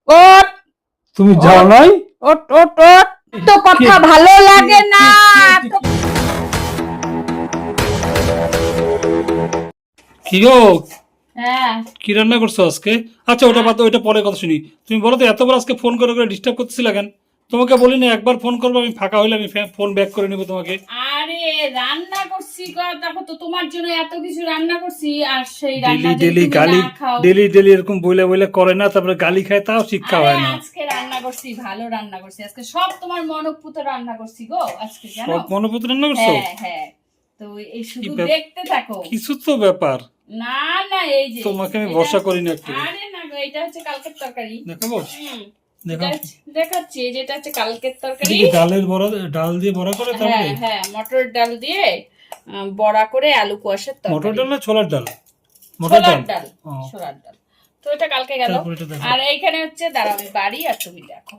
ওট তুমি যাও নাই? ওট ওট ওট তো কথা ভালো লাগে না। কি গো, হ্যাঁ কি রান্না করছো আজকে? আচ্ছা ওটা বাদ দাও, ওইটা পরে কথা শুনি। তুমি বলো তো এতবার আজকে ফোন করে করে ডিস্টার্ব করতেছিলা কেন? তোমাকে বলি না একবার ফোন করবো, আমি ফাঁকা হইলে আমি ফোন ব্যাক করে নিবো তোমাকে। আরে রান্না করছি গো, দেখো তো তোমার জন্য এত কিছু রান্না করছি, আর সেই ডেলি রান্না যদি ডেলি তুমি গালি, না খাও। ডেলি ডেলি এরকম বইলে বইলে করে না, তারপরে গালি খায়, তাও শিক্ষা আরে হয় না। আজকে রান্না করছি, ভালো রান্না করছি আজকে, সব তোমার মনপুত রান্না করছি গো আজকে, জানো? সব মনোপুত রান্না করছো? হ্যাঁ হ্যাঁ, তো এই শুধু দেখতে থাকো। কিছু তো ব্যাপার। না না, এই যে তোমাকে আমি ভরসা করি না একটু। আরে না গো, এটা হচ্ছে কালকের তরকারি। দেখাবো? দেখাও। দেখাচ্ছি, যেটা হচ্ছে কালকের তরকারি। এটা কি ডালের বড়া, ডাল দিয়ে বড়া করে তাহলে? হ্যাঁ হ্যাঁ, মটর ডাল দিয়ে বড়া করে আলু কুয়াশার তরকারি। মটর ডাল না ছোলার ডাল? মটর ছোলার ডাল। ডাল, ও। ছোলার ডাল। তো এটা কালকে গেল। তারপর এটা দেখো। আর এইখানে হচ্ছে দাঁড়াও, আমি বাড়ি আর তুমি দেখো।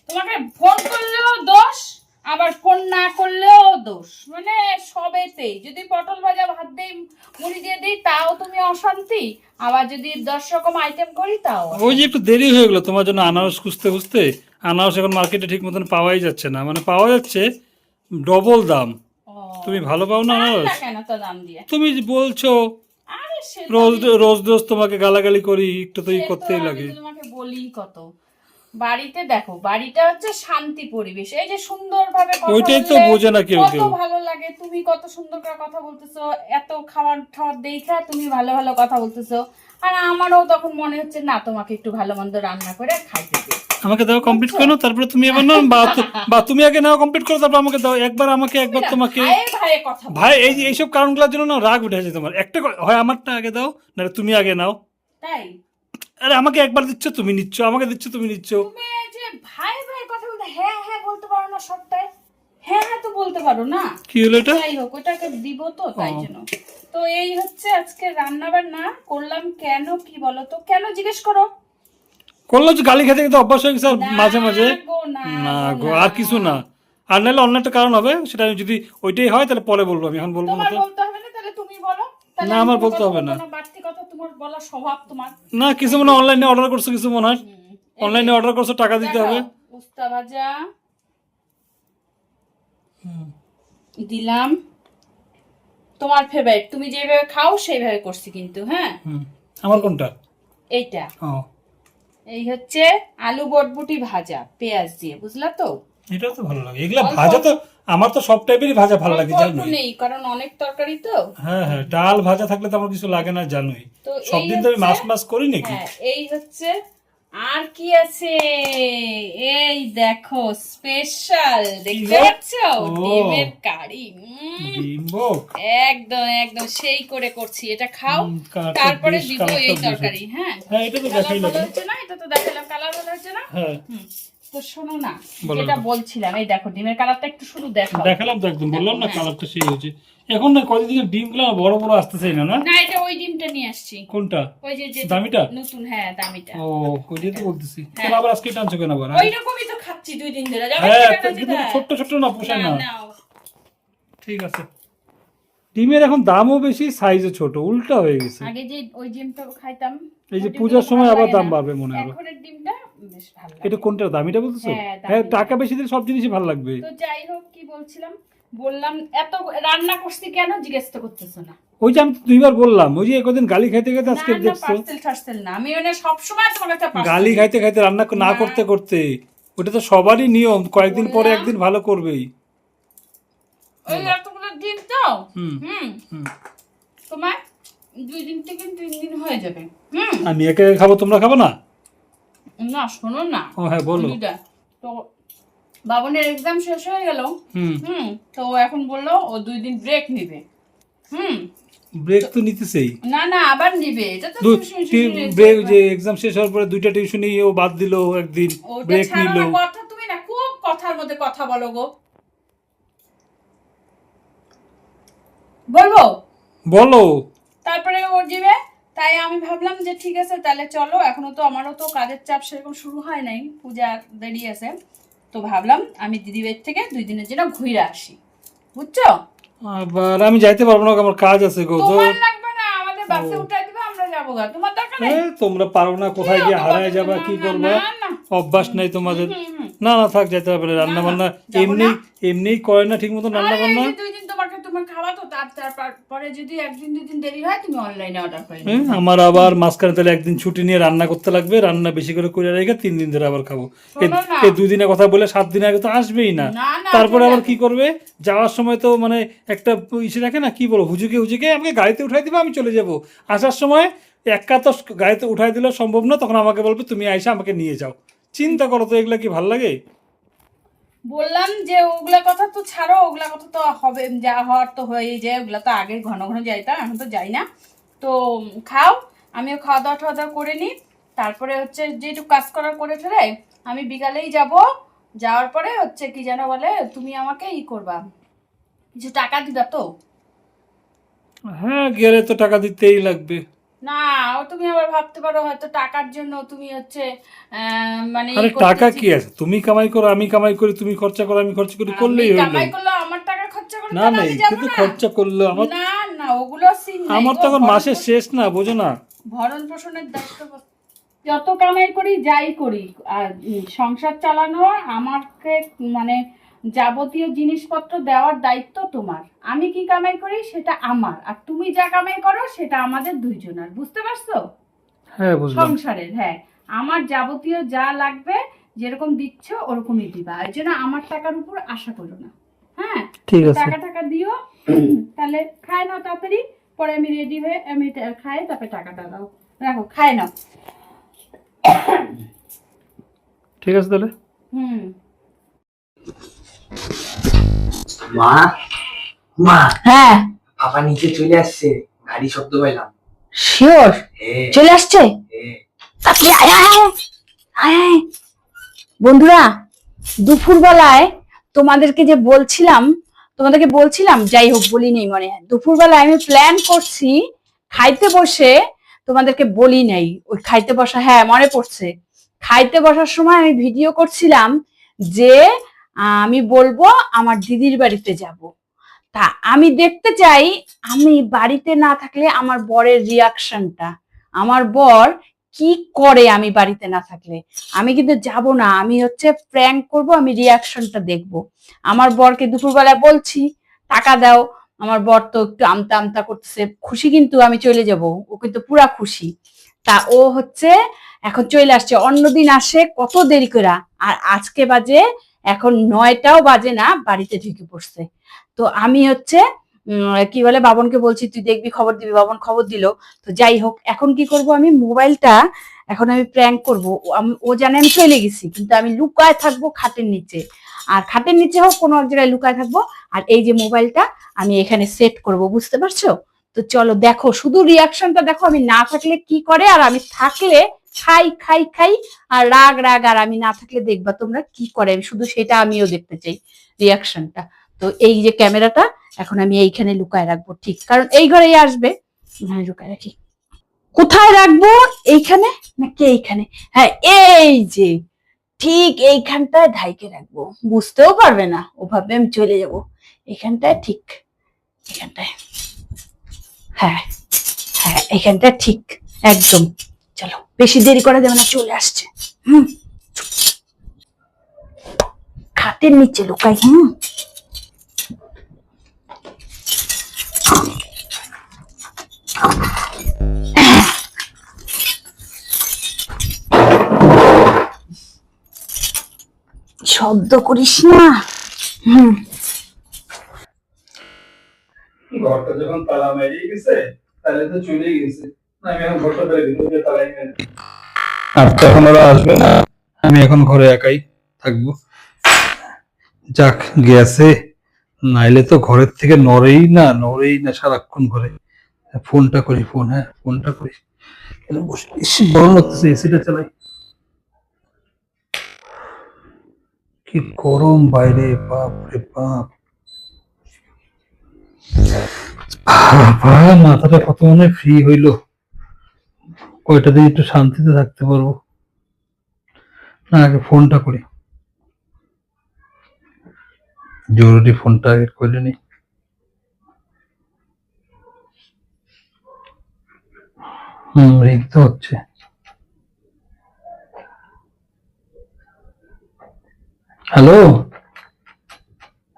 তোমাকে ফোন করলেও দোষ, আবার ফোন না করলেও দোষ, মানে সবেতেই। যদি পটল ভাজা ভাত দিই, মুড়ি দিয়ে দিই, তাও তুমি অশান্তি। আবার যদি 10 রকম আইটেম করি, তাও ওই যে একটু দেরি হয়ে গেলো তোমার জন্য আনারস খুঁজতে খুঁজতে। আনারস এখন মার্কেটে ঠিক মতন পাওয়াই যাচ্ছে না, মানে পাওয়া যাচ্ছে ডবল দাম। ও, তুমি ভালো পাও না আনারস? তা কেন তো দাম দিয়ে? তুমি যে বলছো আরে সে তো রোজ আমি- রোজ রোজ তোমাকে গালাগালি করি, একটু তো ই সে তো করতেই আমি লাগে। তোমাকে বলি কত। বাড়িতে দেখো, বাড়িটা হচ্ছে শান্তি পরিবেশ, এই যে সুন্দর ভাবে কথা ওইটাই তো বললে বোঝে না কেউ কত কেউ। ভালো লাগে। তুমি কত সুন্দর করে কথা বলতেছো, এত খাবার খাবার দেখা তুমি ভালো ভালো কথা বলতেছো, আর আমারও তখন মনে হচ্ছে না, তোমাকে একটু ভালো মন্দ রান্না করে খাইতে দিই। আমাকে দাও কমপ্লিট করো, তারপরে তুমি এবার নাও, বা তুমি আগে নাও কমপ্লিট করো, তারপর আমাকে দাও। একবার আমাকে, একবার তোমাকে। ভাইয়ে ভাইয়ে কথা বলো। ভাই এই যে এইসব কারণগুলোর জন্য না রাগ উঠে আছে তোমার। একটা হয় আমারটা আগে দাও, না তুমি আগে নাও। তাই আরে আমাকে একবার দিচ্ছ তুমি নিচ্ছ, আমাকে দিচ্ছ তুমি নিচ্ছ। তুমি এই যে ভাই ভাই কথা বলতে হ্যাঁ হ্যাঁ বলতে পারো না সবটাই? হ্যাঁ হ্যাঁ তো বলতে পারো না। কি হলো এটা? যাই হোক, ওটাকে দিব তো, তাই জন্য। তো এই হচ্ছে আজকে রান্না বান্না করলাম কেন, কি বলো তো, কেন জিজ্ঞেস করো। করলো যে গালি খেতে খেতে অভ্যাস হয়ে গেছে আর মাঝে মাঝে। না গো, না না গো, না। আর কিছু না। আর নাহলে অন্য একটা কারণ হবে, সেটা আমি যদি ওইটাই হয় তাহলে পরে বলবো, আমি এখন বলবো না তোমার তো। বলতে হবে না, তাহলে তুমি বলো। তাহলে না, আমি আমার কোনো বলতে কথা হবে বলবো না। বাড়তি কথা তোমার বলা স্বভাব তোমার। না, কিছু মনে হয় অনলাইনে অর্ডার করছো, কিছু মনে হয় এই অনলাইনে যে, অর্ডার করছো, টাকা দিতে দেখো, হবে। উস্তা ভাজা দিলাম, তোমার ফেভারিট, তুমি যেভাবে খাও সেইভাবে করছি কিন্তু। হ্যাঁ, আমার কোনটা? এইটা। ও, এই হচ্ছে আলু বটবুটি ভাজা পেঁয়াজ দিয়ে, বুঝলা তো? এটা তো ভালো লাগে। এগুলা ভাজা তো আমার তো সব টাইপেরই ভাজা ভালো লাগে, অল্প জানোই। নেই, কারণ অনেক তরকারি তো। হ্যাঁ হ্যাঁ, ডাল ভাজা থাকলে তো আমার কিছু লাগে না, জানোই। তো সব এই দিন তো আমি হচ্ছে- মাছ মাছ করি নাকি। হ্যাঁ, এই হচ্ছে। আর কি আছে, এই দেখো স্পেশাল, দেখতে গো? পাচ্ছ, ও। ডিমের কারি। ডিম্বক। একদম একদম সেই করে করছি, এটা খাও। কালারটা তারপরে বেশ, দিব কালারটা এই বেশ তরকারি। হ্যাঁ হ্যাঁ, এটা তো কালার দেখাই ভালো লাগে। হচ্ছে না, এটা তো দেখালাম, কালার ভালো হচ্ছে না। হ্যাঁ, তো শোনো না, বলো যেটা না। বলছিলাম, এই দেখো ডিমের কালারটা একটু শুধু দেখো। দেখালাম তো একদম, বললাম না হ্যাঁ। কালারটা সেই হয়েছে। এখন না কতদিন ডিম গুলো বড় বড় আসতেছে না। না, না, এটা ওই ডিমটা নিয়ে আসছি। কোনটা? ওই যে যে দামিটা? নতুন, হ্যাঁ দামিটা। ও, ওইটাই তো বলতেছি। হ্যাঁ। তাহলে আবার আজকে টানছো কেন আবার? ওই রকমই তো খাচ্ছি 2 দিন ধরে, যাবে হ্যাঁ, সেখানে কিন্তু যেটা। ছোট্ট ছোট্ট না, পোষায় না। নাও। ঠিক আছে। ডিমের এখন দামও বেশি, সাইজও ছোট, উল্টা হয়ে গেছে। আগে যে ওই ডিমটা খাইতাম, এই যে ওই ডিমটা পূজার সময় ভালো আবার লাগে দাম না। বাড়বে মনে হবে। এখনের ডিমটা বেশ ভালো লাগে। এটা কোনটা, দামিটা বলতেছো? হ্যাঁ, হ্যাঁ, দামি। টাকা বেশি দিলে সব জিনিসই ভালো লাগবে। তো যাই হোক, কি বলছিলাম, বললাম এত রান্না করছি কেন জিজ্ঞেস তো করতেছো না। ওই যে আমি তো দুইবার বললাম, ওই যে একদিন গালি খাইতে খাইতে আজকে না না, দেখছো। পার্সেল টার্সেল না, আমি ওনে সব সময় তোমার কাছে গালি খাইতে খাইতে রান্না না না। করতে করতে, ওটা তো সবারই নিয়ম, কয়েকদিন পরে বললাম। একদিন ভালো করবেই। ওই এতগুলো ডিম তো। হুম। হুম, হুম। তোমার 2 দিন থেকে 3 দিন হয়ে যাবে। আমি একা একা খাবো, তোমরা খাবো না? না শোনো না, ও হ্যাঁ, বলো। দিদা, তো বাবনের এক্সাম শেষ হয়ে গেল। হুম। তো এখন বললো ও 2 দিন ব্রেক নিবে। ব্রেক তো নিতেছেই। না না, আবার নিবে, এটা তো ব্রেক, যে এক্সাম শেষ হওয়ার পরে 2টা টিউশনি ও বাদ দিল, একদিন ওটা ব্রেক ছাড়ো নিল। না, কথা তুমি না খুব কথার মধ্যে কথা বলো গো। বলবো বলো। তারপরে ও দিবে, তাই আমি ভাবলাম যে ঠিক আছে তাহলে চলো, এখনো তো আমারও তো কাজের চাপ সেরকম শুরু হয় নাই, পূজা দেরি আছে। তো ভাবলাম আমি দিদিবের থেকে 2 দিনের জন্য ঘুরে আসি, বুঝছো? আবার আমি যাইতে পারবো না, আমার কাজ আছে গো। তো তোমার লাগবে না, আমাদের বাসে উঠাই দিবে, আমরা যাবো। যাবো গা, তোমার দরকার নেই। তোমরা পারো না, কোথায় কি গিয়ে অত হারায় কথা, যাবা, না, কি না, করবা, না, না। অভ্যাস নাই তোমাদের। হুম। না থাক, যেতে হবে না। রান্না বান্না যাবো এমনি না। এমনিই করে না ঠিক মতো রান্না আরে এই বান্না। যে 2 দিন তোমার খাওয়া তো, তারপরে যদি 1 দিন 2 দিন দেরি হয় তুমি অনলাইনে অর্ডার করে হ্যাঁ, নিও। আমার আবার মাঝখানে তাহলে একদিন ছুটি নিয়ে রান্না করতে লাগবে, রান্না বেশি করে রেখে 3 দিন ধরে আবার খাবো। এই শোনো না। এই 2 দিনের কথা বলে 7 দিন আগে তো আসবেই না। না, না, তারপরে চলে আবার কি আসবে। করবে, যাওয়ার সময় তো মানে একটা ইসে রাখে না, কি বলো, হুজুকে আমাকে গাড়িতে উঠাই দিবে, আমি চলে যাব। আসার সময় একা তো গাড়িতে উঠাই দিলে সম্ভব না, তখন আমাকে বলবে তুমি আইসা আমাকে নিয়ে যাও। চিন্তা করো তো, এগুলা কি ভাল লাগে? বললাম যে ওগুলা কথা তো ছাড়ো, ওগুলা কথা তো হবে, যা হওয়ার তো হয়েই যায়, ওগুলা তো আগে ঘন ঘন যাইতাম, এখন তো যাই না। তো খাও, আমিও খাওয়া দাওয়া করে নিই। তারপরে হচ্ছে যেটুকু কাজ করার করে ফেলে আমি বিকালেই যাব। যাওয়ার পরে হচ্ছে কি যেন বলে, তুমি আমাকে করবা, কিছু টাকা দিবা তো? হ্যাঁ, গেলে তো টাকা দিতেই লাগবে। না, তুমি আবার ভাবতে পারো হয়তো টাকার জন্য তুমি হচ্ছে মানে আরে টাকা করতেছি। কি আছে, তুমি কামাই করো আমি কামাই করি, তুমি খরচা করো আমি খরচা করি, আমি করলেই হইলো। কামাই করলে আমার টাকা খরচা করে না তাহলে নেই আমি যাবো কিন্তু না। খরচা করলো আমার। না, না, ওগুলো সিন নাই আমার গো। তো এখন মাসের শেষ না, বোঝো না। ভরণ পোষণের দায়িত্ব যত কামাই করি যাই করি, আর সংসার চালানো আমাকে, মানে যাবতীয় জিনিসপত্র দেওয়ার দায়িত্ব তোমার। আমি কি কামাই করি সেটা আমার, আর তুমি যা কামাই করো সেটা আমাদের দুইজনের, বুঝতে পারছো? হ্যাঁ, বুঝলাম। সংসারের, হ্যাঁ। আমার যাবতীয় যা লাগবে যেরকম দিচ্ছ ওরকমই দিবা, এই জন্য আমার টাকার উপর আশা করো না। হ্যাঁ, ঠিক তো আছে। টাকা দিও। তাহলে খায় নাও তাড়াতাড়ি, পরে আমি রেডি হয়ে আমি খাই, তারপরে টাকাটা দাও, রাখো, খায় নাও। ঠিক আছে তাহলে। হুম। মা, মা, হ্যাঁ, পাপা নিচে চলে আসছে, গাড়ি শব্দ পাইলাম। শিওর হ্যাঁ, চলে আসছে। হ্যাঁ। তাড়াতাড়ি আয়, আয়, আয়, আয়, আয়। বন্ধুরা, দুপুরবেলায় তোমাদেরকে বলছিলাম, যাই হোক বলি নেই, মনে হয় দুপুরবেলায় আমি প্ল্যান করছি খাইতে বসে, তোমাদেরকে বলি নাই ওই খাইতে বসা, হ্যাঁ মনে পড়ছে। খাইতে বসার সময় আমি ভিডিও করছিলাম যে আমি বলবো আমার দিদির বাড়িতে যাব। তা আমি দেখতে চাই আমি বাড়িতে না থাকলে আমার বরের রিয়াকশনটা, আমার বর কি করে আমি বাড়িতে না থাকলে। আমি কিন্তু যাব না, আমি হচ্ছে প্র্যাঙ্ক করব, আমি রিয়াকশনটা দেখব। আমার বরকে দুপুরবেলা বলছি টাকা দাও, আমার বর তো একটু আমতা আমতা করতেছে, খুশি কিন্তু আমি চলে যাব, ও কিন্তু পুরা খুশি। তা ও হচ্ছে এখন চলে আসছে, অন্যদিন আসে কত দেরি করে, আর আজকে বাজে এখন 9টাও বাজে না, বাড়িতে ঢুকে পড়ছে। তো আমি হচ্ছে কি বলে বাবনকে বলছি তুই দেখবি খবর দিবি, বাবন খবর দিল। তো যাই হোক, এখন কি করব, আমি মোবাইলটা এখন আমি প্র্যাঙ্ক করব। ও জানে আমি চলে গেছি, কিন্তু আমি লুকায় থাকবো খাটের নিচে, আর খাটের নিচে হোক কোনো এক জায়গায় লুকায় থাকবো। আর এই যে মোবাইলটা আমি এখানে সেট করব, বুঝতে পারছো? তো চলো দেখো, শুধু রিয়াকশনটা দেখো, আমি না থাকলে কি করে, আর আমি থাকলে খাই খাই খাই আর রাগ রাগ, আর আমি না থাকলে দেখবা তোমরা কি করে, আমি শুধু সেটা আমিও দেখতে চাই, রিয়াকশনটা। তো এই যে ক্যামেরাটা এখন আমি এইখানে লুকায় রাখবো, ঠিক, কারণ এই ঘরেই আসবে। হ্যাঁ, লুকায় রাখি। কোথায় রাখবো, এইখানে নাকি এইখানে? হ্যাঁ, এই যে ঠিক এইখানটায় ঢাইকে রাখবো, বুঝতেও পারবে না, ওভাবে আমি চলে যাব এখানটায়, ঠিক এখানটায়। হ্যাঁ, হ্যাঁ, এখানটা ঠিক একদম। চলো, বেশি দেরি করা যাবে না, চলে আসছে। হুম, খাটের নিচে লুকাই। হুম, শব্দ করিস না। হুম, ঘরটা যখন তালা মেরিয়ে গেছে তাহলে তো চলেই গেছে, আমি এখন ঘরটা তাহলে ভিতর দিয়ে তালাই মেরে, আর তো এখন ওরা আসবে না, আমি এখন ঘরে একাই থাকবো। যাক, গেছে, নাইলে তো ঘরের থেকে নড়েই না সারাক্ষণ ঘরে। ফোনটা করি, হ্যাঁ ফোনটা করি। গরম লাগতেছে, এসিটা চালাই। কি গরম বাইরে, বাপ রে বাপ। মাথাটা কত মনে ফ্রি হইলো, কয়টা দিন একটু শান্তিতে থাকতে পারবো। না, আগে ফোনটা করি, জরুরি ফোনটা আগে করে নি। রিং তো হচ্ছে। হ্যালো,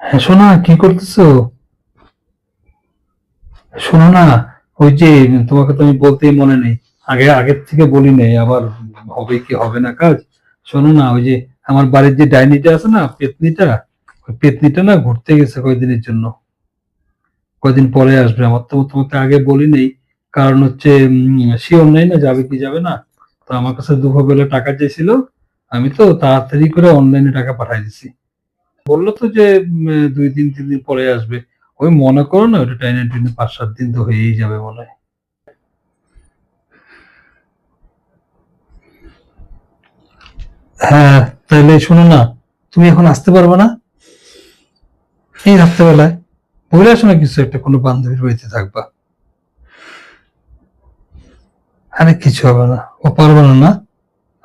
হ্যাঁ সোনা, কি করতেছো? শোনো না, ওই যে তোমাকে তো আমি বলতেই মনে নেই, আগের থেকে বলি নাই, আবার হবে কি হবে না কাজ। শোনো না, ওই যে আমার বাড়ির যে ডাইনিটা আছে না, পেতনিটা, ওই পেতনিটা না ঘুরতে গেছে কয়দিনের জন্য, কয়দিন পরে আসবে। আমার তো তোমাকে আগে বলি নেই, কারণ হচ্ছে শিওর নেই না যাবে কি যাবে না। তো আমার কাছে দুপুরবেলা টাকা চেয়েছিল, আমি তো তাড়াতাড়ি করে অনলাইনে টাকা পাঠাই দিছি। বললো তো যে 2-3 দিন পরে আসবে। ওই মনে করো না, ওটা টাইনে টুইনে 5-7 দিন তো হয়েই যাবে মনে হয়। হ্যাঁ, তাহলে শোনো না, তুমি এখন আসতে পারবে না এই রাত্রেবেলায়? বলে আসো না কিছু একটা, কোনো বান্ধবীর বাড়িতে থাকবা। আরে কিছু হবে না, ও পারবে না না?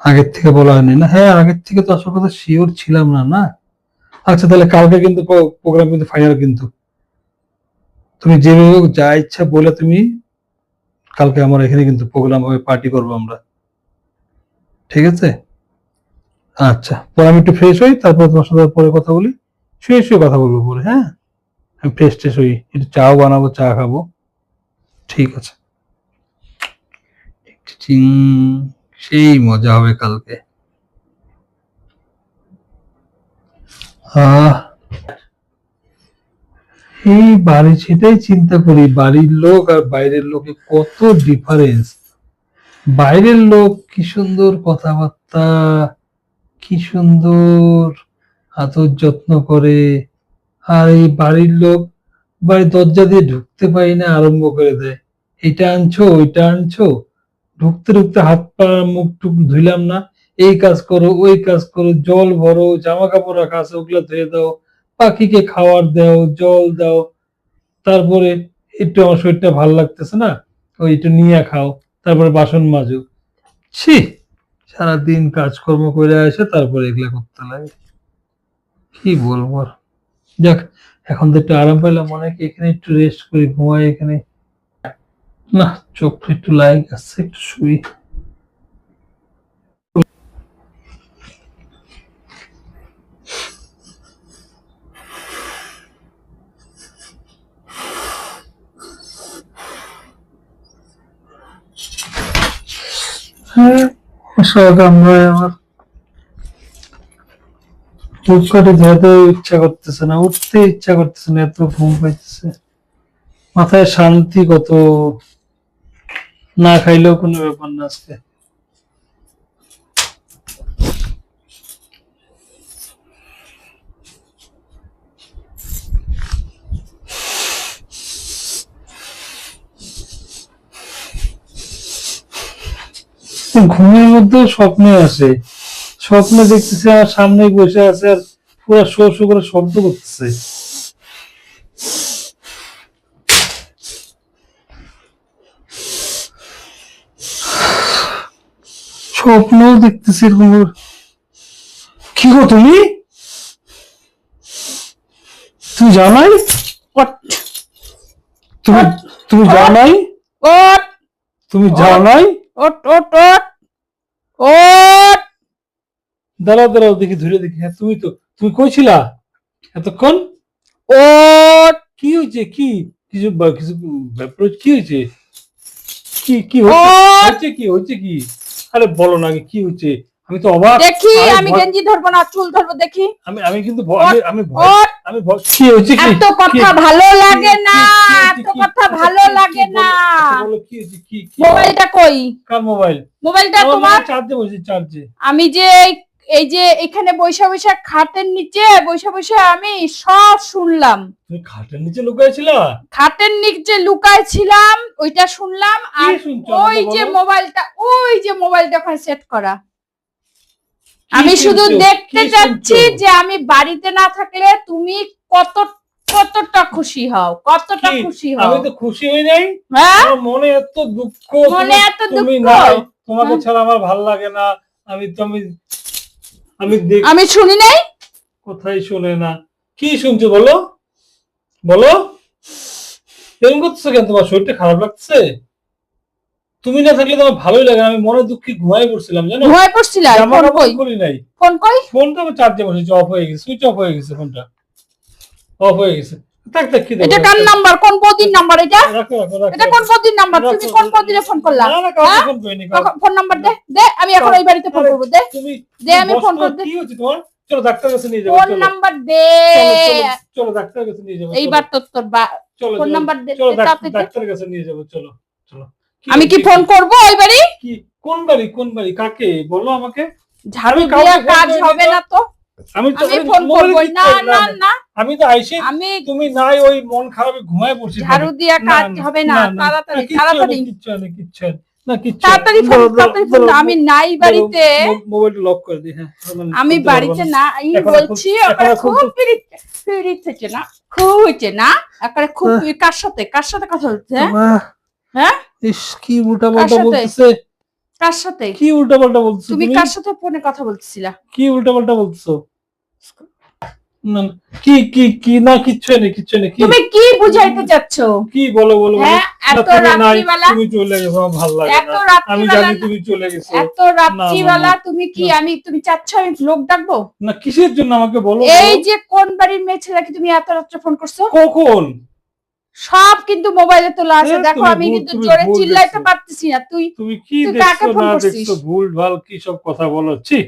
আগের থেকে বলা হয়নি না? হ্যাঁ, আগের থেকে তো আসল কথা শিওর ছিলাম না না। আচ্ছা তাহলে কালকে কিন্তু প্রোগ্রাম কিন্তু ফাইনাল কিন্তু। তুমি যেভাবে হোক যা ইচ্ছা বলে তুমি, কালকে আমার এখানে কিন্তু প্রোগ্রাম হবে, পার্টি করবো আমরা, ঠিক আছে? আচ্ছা, পরে আমি একটু ফ্রেশ হই, তারপর তোমার সাথে পরে কথা বলি। শুয়ে শুয়ে কথা বলবো পরে, হ্যাঁ? আমি ফ্রেশ ট্রেশ হই, একটু চাও বানাবো, চা খাবো। ঠিক আছে। চিং, সেই মজা হবে কালকে। আহ, এই বাড়ি, সেটাই চিন্তা করি, বাড়ির লোক আর বাইরের লোকে কত ডিফারেন্স। বাইরের লোক কি সুন্দর কথাবার্তা, কি সুন্দর আদর যত্ন করে, আর এই বাড়ির লোক বাড়ির দরজা দিয়ে ঢুকতে পারি না আরম্ভ করে দেয়, এটা আনছো ওইটা আনছো, ঢুকতে ঢুকতে হাত পা মুখ টুক ধুইলাম না, এই কাজ করো ওই কাজ করো, জল ভরো, জামা কাপড় রাখা আছে ওগুলা ধুয়ে দাও, পাখিকে খাবার দাও, জল দাও, তারপরে একটু আমার শরীরটা ভালো লাগতেছে না, ওই একটু নিয়ে খাও, তারপরে বাসন মাজো। ছি, সারাদিন কাজকর্ম করে আসে তারপরে এগুলা করতে লাগে, কি বলবো আর। যাক, এখন তো একটু আরাম পাইলাম, মনে হয় কি এখানে একটু রেস্ট করি, ঘুমাই এখানে। না, চোখটা একটু লাইক আছে, একটু শুই। হ্যাঁ, শখ আমরা, আমার ধূপকাঠি ধরাতে ইচ্ছা করতেছে না, উঠতে ইচ্ছা করতেছে না, এত ঘুম পাইতেছে, মাথায় শান্তি কত, না খাইলেও কোনো ব্যাপার না আজকে। ঘুমের মধ্যেও স্বপ্নে আসে, স্বপ্নে দেখতেছে আমার সামনে বসে আছে আর পুরো শো শো করে শব্দ করতেছে। স্বপ্নও দেখতেছি এরকম। কি গো তুমি, তুমি যাও নাই? ওঠ, তুমি তুমি যাও নাই? ওঠ, তুমি যাও নাই? ওঠ, ওঠ, ওঠ, ওঠ। দাঁড়াও দাঁড়াও, দেখি ধরে দেখি। হ্যাঁ, তুমি কই ছিলা এতক্ষণ? ওঠ। কি হয়েছে? কি কিছু কিছু ব্যাপার কি হয়েছে? কি কি হয়েছে? হয়েছে কি, হয়েছে কি? আরে বলো না আগে কি হয়েছে, আমি তো অবাক। দেখি, আরে আমি গেঞ্জি ধরবো না, চুল ধরবো, দেখি। আমি কিন্তু আমি ভয়, ওঠ। আমি ভয়। কি হয়েছে? কি এত কথা কি- ভালো লাগে না, কি- এত কথা ভালো লাগে কি- না। আচ্ছা, বলো কি হয়েছে? কি কি মোবাইলটা কই? কার মোবাইল? মোবাইলটা তোমার। চার্জে বসে, চার্জে। আমি যে এই যে এখানে বৈশা বৈশা খাটের নিচে বৈশা বৈশা আমি সব শুনলাম। তুমি খাটের নিচে লুকাইছিলা? খাটের নিচে লুকায় ছিলাম, ওইটা শুনলাম। আর শুনছো ওই আমাকে যে বলো? মোবাইলটা, ওই যে মোবাইলটা ওখানে সেট করা। আমি কি শুধু শুনছো? দেখতে কি চাচ্ছি শুনছো? যে আমি বাড়িতে না থাকলে তুমি কতটা খুশি হও, কতটা কি? খুশি হও। আমি তো খুশি হই নাই, হ্যাঁ, আমার মনে এত দুঃখ, মনে এত তুমি দুঃখ। নাই, তোমাকে হ্যাঁ। ছাড়া আমার ভালো লাগে না। আমি তো আমি আমি শুনি নাই। কোথায় শুনে না? কি শুনছো বলো, বলো। এরকম করতেছো কেন? তোমার শরীরটা খারাপ লাগছে? তুমি না থাকলে তো আমার ভালোই লাগে, আমি মনে দুঃখে ঘুমাই পড়ছিলাম জানো, ঘুমায় পড়ছিলা? জামা ফোন কাপড় কই? করি নাই। ফোন কই? ফোনটা আমার চার্জে বসেছে, অফ হয়ে গেছে, সুইচ অফ হয়ে গেছে, ফোনটা অফ হয়ে গেছে। থাক থাক, কি দেবো, এটা কার নাম্বার? কোন বৌদির নাম্বার এটা? রাখো রাখো রাখো। এটা কোন বৌদির নাম্বার? তুমি কোন বৌদিরে ফোন করলা? না না, কাউকে হ্যাঁ? ফোন করিনি, কাউকে। ফোন নাম্বার দে, দে, আমি এখন ওই বাড়িতে ফোন করবো, দে, তুমি দে, আমি বস ফোন তো, করে দে। কি হচ্ছে তোমার? চলো ডাক্তার কাছে নিয়ে যাবো, ফোন চলো নাম্বার দে। চলো চলো চলো ডাক্তার কাছে নিয়ে যাবো, এইবার তোর চলো ফোন চলো, নাম্বার দে, চলো দে, তাড়াতাড়ি দে। ডাক্তার কাছে নিয়ে যাবো, চলো চলো। আমি কি ফোন করবো ওই বাড়ি? কি, কোন বাড়ি, কোন বাড়ি, কাকে বলো আমাকে? ঝাড়ু আমি কাউকে দিয়া ফোন কাজ করিনি হবে তো। না তো? আমি তো আমি ফোন মোবাইলে করবো কিচ্ছু না, করি না, না, আমি তো আইসি, আমি তুমি নাই, ওই মন খারাপে ঘুমায় পড়ছি। ঝাড়ু দিয়া না, কাজ না, হবে না, না, না, তাড়াতাড়ি, কিচ্ছু তাড়াতাড়ি, নেই, কিচ্ছু নেই, কিচ্ছু নেই, না কিচ্ছু নেই। তাড়াতাড়ি ফোন, তাড়াতাড়ি ফোন। আমি নাই বাড়িতে, মোবাইলটা লক করে দিই, হ্যাঁ। আমি বাড়িতে নাই এখন বলছি। ওখানে খুব পিরিত হচ্ছে না, খুব হচ্ছে না, একেবারে খুব। কার সাথে, কার সাথে কথা হচ্ছে? হ্যাঁ, ইস, কি উল্টা কার পাল্টা সাথে? বলতেছে, কার সাথে? কি উল্টা পাল্টা বলতেছো তুমি তুমি? কার সাথে ফোনে কথা বলতেছিলা? কি উল্টা পাল্টা বলতেছো? না না, কি কি কি, না কিচ্ছু নেই, কিচ্ছু নেই। কি তুমি কি বুঝাইতে চাচ্ছ? কি বলো বলো বলো। হ্যাঁ, না, এত তুমি নাই, রাত্রিবেলা, তুমি চলে গেছো, আমার ভালো লাগে এত না। আমি রাত্রিবেলা, জানি তুমি চলে গেছো। এত রাত্রিবেলা না, তুমি কি, না। তুমি চাচ্ছ আমি লোক ডাকবো? না, কিসের জন্য আমাকে বলো, এই বলো। যে কোন বাড়ির মেয়ে ছেলেকে তুমি এত রাত্রে ফোন করছো? কখন? সব কিন্তু মোবাইলে তোলা আছে, এ, দেখো। তুমি আমি ভুল- কিন্তু তুমি জোরে ভুল চিল্লাইতে দেখছো। পারতেছি না। তুই তুমি কি তুই কাকে দেখছো ফোন না করছিস? দেখছো, ভুল ভাল কি সব কথা বলো, ছি।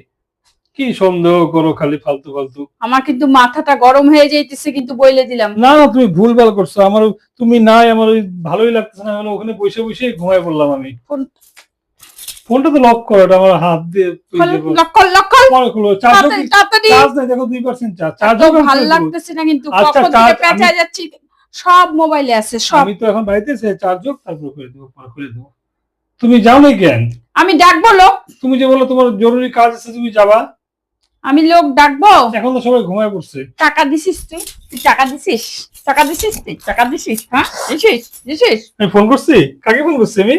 কি সন্দেহ করো খালি ফালতু ফালতু। আমার কিন্তু মাথাটা গরম হয়ে যাইতেছে, কিন্তু বইলে দিলাম। না না, তুমি ভুল ভাল করছো, আমার তুমি নাই, আমার ওই ভালোই লাগতেছে না, আমি ওখানে বসে বসে ঘুমায় পড়লাম আমি। ফোনটা তো লক করো, এটা আমার হাত দিয়ে লক্কল লক্কল, পরে খুলো। চার্জ তাড়াতাড়ি। নাই, দেখো 2% চার্জ। তো ভালো লাগতেছে না কিন্তু, আচ্ছা, কখন থেকে চার্জ পেঁচায় যাচ্ছি। সব মোবাইলে আছে, সব। আমি তো এখন বাড়িতে চার্জ হোক, তারপর করে দেবো, পরে করে দেবো। তুমি যাও নাই কেন? আমি ডাকবো লোক? তুমি যে বলো তোমার জরুরি কাজ আছে, তুমি যাবা। আমি লোক ডাকবো? এখন তো সবাই ঘুমায় পড়ছে। টাকা দিছিস তুই? তুই টাকা দিছিস? টাকা দিছিস? তুই টাকা দিছিস? হ্যাঁ, দিছিস? দিছিস? আমি ফোন করছি, কাকে ফোন করছি আমি?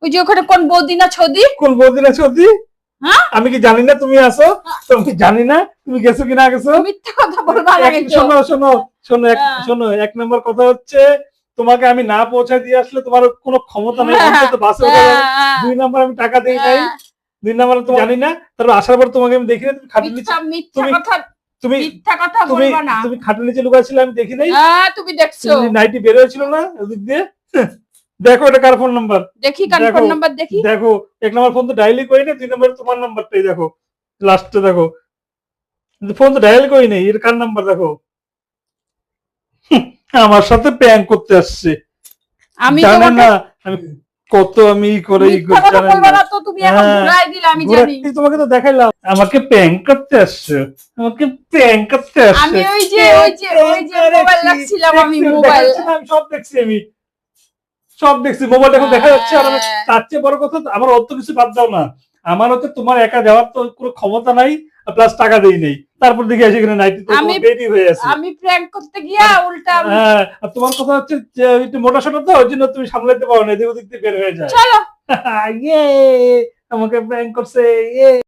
ওই যে ওখানে কোন বৌদি না ছদি? কোন বৌদিন আছো অতি? হ্যাঁ? আমি কি জানি না তুমি আছো? তুমি জানি না তুমি গেছো কিনা গেছো? মিথ্যা কথা বলবা না কিন্তু। শোনো শোনো শোনো, হ্যাঁ। শোনো, 1 নম্বর কথা হচ্ছে, তোমাকে আমি না পৌঁছায় দিয়ে আসলে তোমার কোনো ক্ষমতা নেই, অন্তত বাসে উঠে যাবে। 2 নম্বর আমি টাকা দেই নাই, 2 নম্বর তুমি জানি না, তারপর আসার পর তোমাকে আমি দেখি না, তুমি খাটের নিচে, মিথ্যা তুমি- কথা, তুমি মিথ্যা কথা তুমি বলবা না। তুমি খাটের নিচে লুকাইছিলে, আমি দেখি নাই। তুমি দেখছো? তুমি নাইটি বের হয়েছিল না ওদিক দিয়ে? দেখো এটা কার ফোন নাম্বার, দেখি কার দেখো। ফোন নাম্বার দেখি। দেখো 1 নম্বর ফোন তো ডায়ালই করি না, 2 নম্বর তোমার নাম্বারটাই দেখো, লাস্টে দেখো, ফোন তো ডায়াল করি নাই, এর কার নাম্বার দেখো। আমার সাথে প্র্যাঙ্ক করতে আসছে, আমি জানেন তোমাকে না আমি কত আমি করে মিথ্যা কথা জানেন বলবা না। না তো, তুমি এখন হ্যাঁ। ভুলাই দিলে, আমি ঘুরে- জানি। এই তোমাকে তো দেখাইলাম, আমাকে প্র্যাঙ্ক করতে আসছে, আমাকে প্র্যাঙ্ক করতে আসছে। আমি ওই যে মোবাইল রাখছিলাম, আমি মোবাইল। আমি সব দেখছি, আমি সব দেখছি, মোবাইল এখন দেখা যাচ্ছে। আর তার চেয়ে বড় কথা, আমার অত কিছু বাদ দাও না, আমার হচ্ছে তোমার একা যাওয়ার তো কোনো ক্ষমতা নাই, প্লাস টাকা দেই নেই, তারপর দেখে আসে এখানে নাইটি তো বেরি হয়ে আছে। আমি প্র্যাঙ্ক করতে গিয়া উল্টা হ্যাঁ, আর তোমার কথা হচ্ছে যে একটু মোটা সোটা তো, ওই জন্য তুমি সামলাতে পারো না, এদিক ওদিক দিয়ে বের হয়ে যায়। চলো। ইয়ে, আমাকে প্র্যাঙ্ক করছে, ইয়ে।